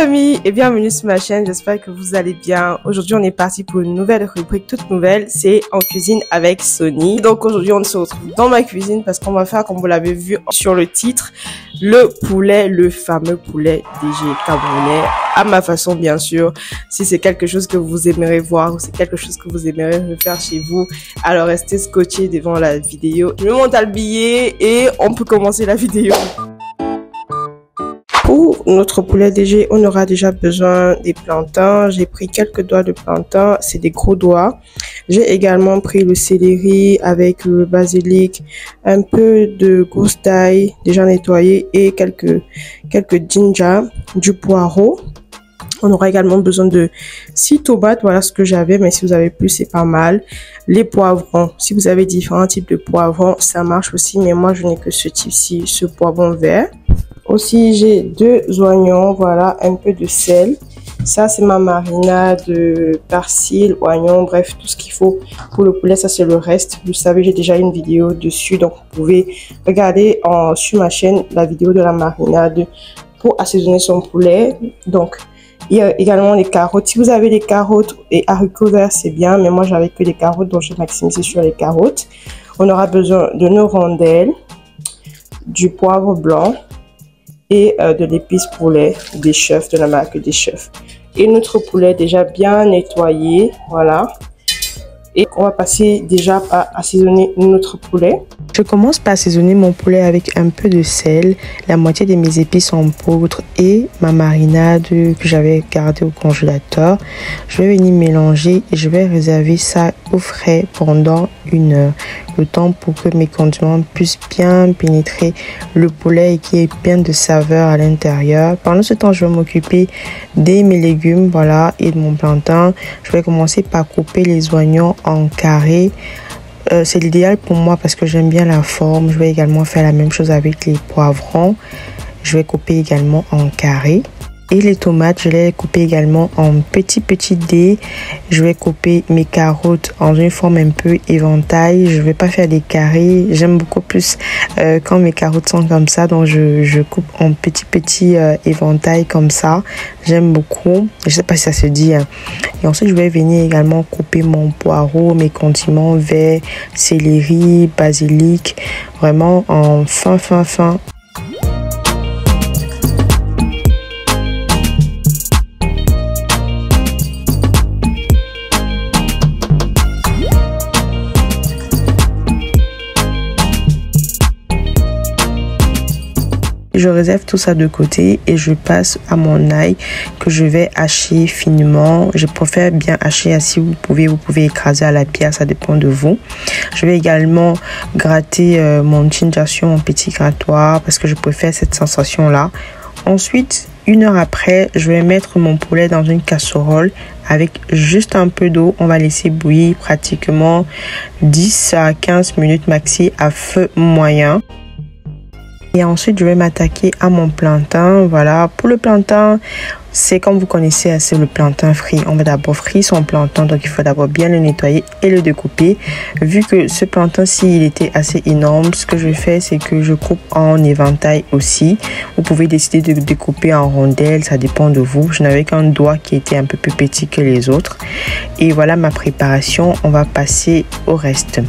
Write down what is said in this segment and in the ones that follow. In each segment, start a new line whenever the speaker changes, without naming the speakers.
amis et bienvenue sur ma chaîne, j'espère que vous allez bien. Aujourd'hui on est parti pour une nouvelle rubrique toute nouvelle, c'est En cuisine avec Sony. Donc aujourd'hui on se retrouve dans ma cuisine parce qu'on va faire, comme vous l'avez vu sur le titre, le poulet, le fameux poulet DG camerounais, à ma façon bien sûr. Si c'est quelque chose que vous aimerez voir ou c'est quelque chose que vous aimerez faire chez vous, alors restez scotchés devant la vidéo. Je me monte à le billet et on peut commencer la vidéo. Pour notre poulet DG, on aura déjà besoin des plantains. J'ai pris quelques doigts de plantain, c'est des gros doigts. J'ai également pris le céleri avec le basilic, un peu de gousse d'ail déjà nettoyé et quelques ginger, du poireau. On aura également besoin de 6 tomates, voilà ce que j'avais, mais si vous avez plus, c'est pas mal. Les poivrons, si vous avez différents types de poivrons, ça marche aussi, mais moi je n'ai que ce type-ci, ce poivron vert. Aussi, j'ai 2 oignons, voilà, un peu de sel. Ça, c'est ma marinade de persil, oignons, bref, tout ce qu'il faut pour le poulet. Ça, c'est le reste. Vous savez, j'ai déjà une vidéo dessus, donc vous pouvez regarder sur ma chaîne la vidéo de la marinade pour assaisonner son poulet. Donc, il y a également les carottes. Si vous avez des carottes et haricots verts, c'est bien, mais moi, j'avais que des carottes, donc j'ai maximisé sur les carottes. On aura besoin de nos rondelles, du poivre blanc, et de l'épice poulet des chefs, de la marque des chefs. Et notre poulet déjà bien nettoyé, voilà. Et on va passer déjà à assaisonner notre poulet.
Je commence par assaisonner mon poulet avec un peu de sel, la moitié de mes épices en poudre et ma marinade que j'avais gardée au congélateur. Je vais venir mélanger et je vais réserver ça au frais pendant 1 heure. Le temps pour que mes condiments puissent bien pénétrer le poulet et qu'il y ait bien de saveur à l'intérieur. Pendant ce temps, je vais m'occuper de mes légumes, voilà, et de mon plantain. Je vais commencer par couper les oignons en carrés. C'est l'idéal pour moi parce que j'aime bien la forme. Je vais également faire la même chose avec les poivrons. Je vais couper également en carrés. Et les tomates, je les couper également en petits dés. Je vais couper mes carottes en une forme un peu éventail. Je vais pas faire des carrés. J'aime beaucoup plus quand mes carottes sont comme ça. Donc je coupe en petits éventail comme ça. J'aime beaucoup. Je sais pas si ça se dit. Hein. Et ensuite, je vais venir également couper mon poireau, mes condiments verts, céleri, basilic. Vraiment en fin. Je réserve tout ça de côté et je passe à mon ail que je vais hacher finement. Je préfère bien hacher, si vous pouvez écraser à la pierre, ça dépend de vous. Je vais également gratter mon ginger sur mon petit grattoir parce que je préfère cette sensation là. Ensuite, 1 heure après, je vais mettre mon poulet dans une casserole avec juste un peu d'eau. On va laisser bouillir pratiquement 10 à 15 minutes maxi à feu moyen. Et ensuite, je vais m'attaquer à mon plantain. Voilà, pour le plantain, c'est comme vous connaissez assez le plantain frit. On va d'abord frire son plantain, donc il faut d'abord bien le nettoyer et le découper. Vu que ce plantain-ci, il était assez énorme, ce que je fais, c'est que je coupe en éventail aussi. Vous pouvez décider de découper en rondelles, ça dépend de vous. Je n'avais qu'un doigt qui était un peu plus petit que les autres. Et voilà ma préparation. On va passer au reste.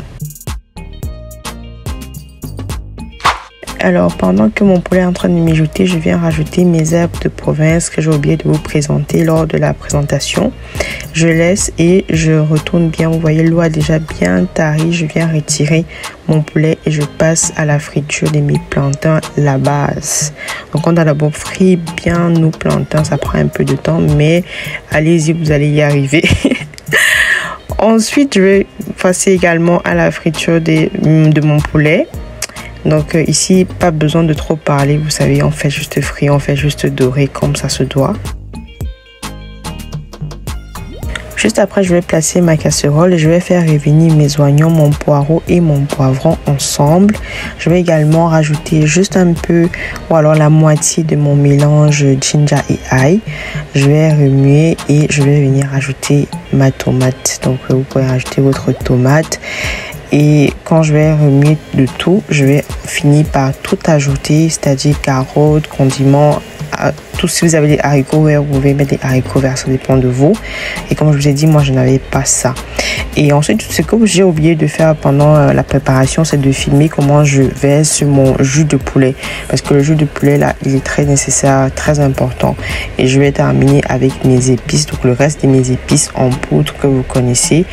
Alors, pendant que mon poulet est en train de mijoter, je viens rajouter mes herbes de province que j'ai oublié de vous présenter lors de la présentation. Je laisse et je retourne bien. Vous voyez, l'eau a déjà bien tari. Je viens retirer mon poulet et je passe à la friture de mes plantains, la base. Donc, on a d'abord frit bien nos plantains. Ça prend un peu de temps, mais allez-y, vous allez y arriver. Ensuite, je vais passer également à la friture de mon poulet. Donc ici, pas besoin de trop parler, vous savez, on fait juste frit, on fait juste dorer comme ça se doit. Juste après, je vais placer ma casserole et je vais faire revenir mes oignons, mon poireau et mon poivron ensemble. Je vais également rajouter juste un peu ou alors la moitié de mon mélange ginger et ail. Je vais remuer et je vais venir rajouter ma tomate. Donc vous pouvez rajouter votre tomate. Et quand je vais remuer le tout, je vais finir par tout ajouter, c'est-à-dire carottes, condiments, Surtout si vous avez des haricots verts, vous pouvez mettre des haricots verts, ça dépend de vous. Et comme je vous ai dit, moi je n'avais pas ça. Et ensuite, ce que j'ai oublié de faire pendant la préparation, c'est de filmer comment je verse mon jus de poulet. Parce que le jus de poulet, là, il est très nécessaire, très important. Et je vais terminer avec mes épices, donc le reste de mes épices en poudre que vous connaissez.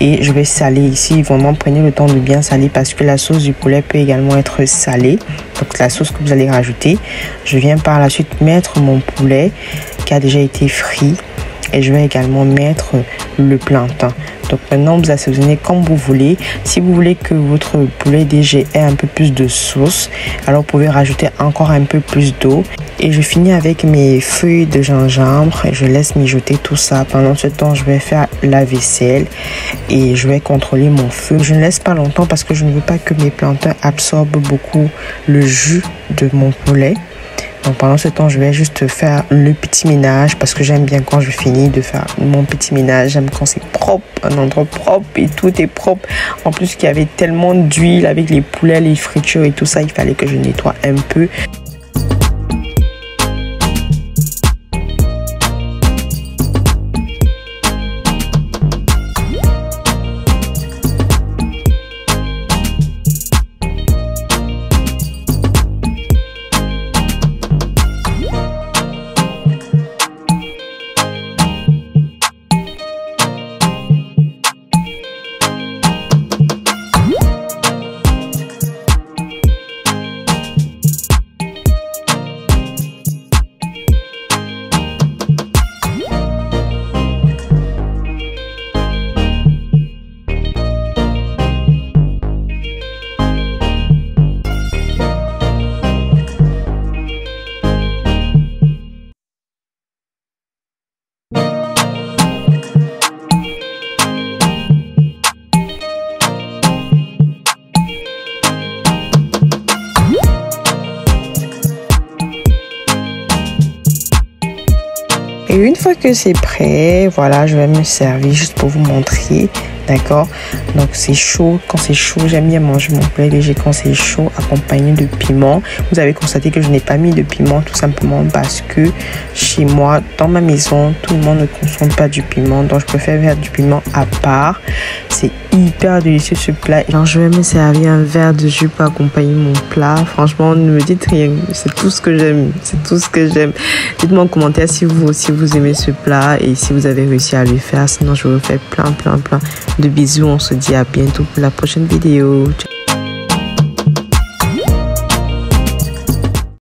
Et je vais saler ici. Vraiment, prenez le temps de bien saler parce que la sauce du poulet peut également être salée. Donc, la sauce que vous allez rajouter. Je viens par la suite mettre mon poulet qui a déjà été frit. Et je vais également mettre le plantain. Donc maintenant, vous assaisonnez comme vous voulez. Si vous voulez que votre poulet DG ait un peu plus de sauce, alors vous pouvez rajouter encore un peu plus d'eau. Et je finis avec mes feuilles de gingembre et je laisse mijoter tout ça. Pendant ce temps, je vais faire la vaisselle et je vais contrôler mon feu. Je ne laisse pas longtemps parce que je ne veux pas que mes plantains absorbent beaucoup le jus de mon poulet. Donc pendant ce temps, je vais juste faire le petit ménage parce que j'aime bien quand je finis de faire mon petit ménage. J'aime quand c'est propre, un endroit propre et tout est propre. En plus qu'il y avait tellement d'huile avec les poulets, les fritures et tout ça, il fallait que je nettoie un peu. Et une fois que c'est prêt, voilà, je vais me servir juste pour vous montrer. D'accord? Donc c'est chaud. Quand c'est chaud, j'aime bien manger mon poulet léger quand c'est chaud, accompagné de piment. Vous avez constaté que je n'ai pas mis de piment tout simplement parce que chez moi, dans ma maison, tout le monde ne consomme pas du piment. Donc je préfère faire du piment à part. C'est hyper délicieux ce plat. Alors je vais me servir un verre de jus pour accompagner mon plat. Franchement, ne me dites rien. C'est tout ce que j'aime. C'est tout ce que j'aime. Dites-moi en commentaire si vous aussi vous aimez ce plat et si vous avez réussi à le faire. Sinon, je vous fais plein de bisous. On se dit à bientôt pour la prochaine vidéo. Ciao.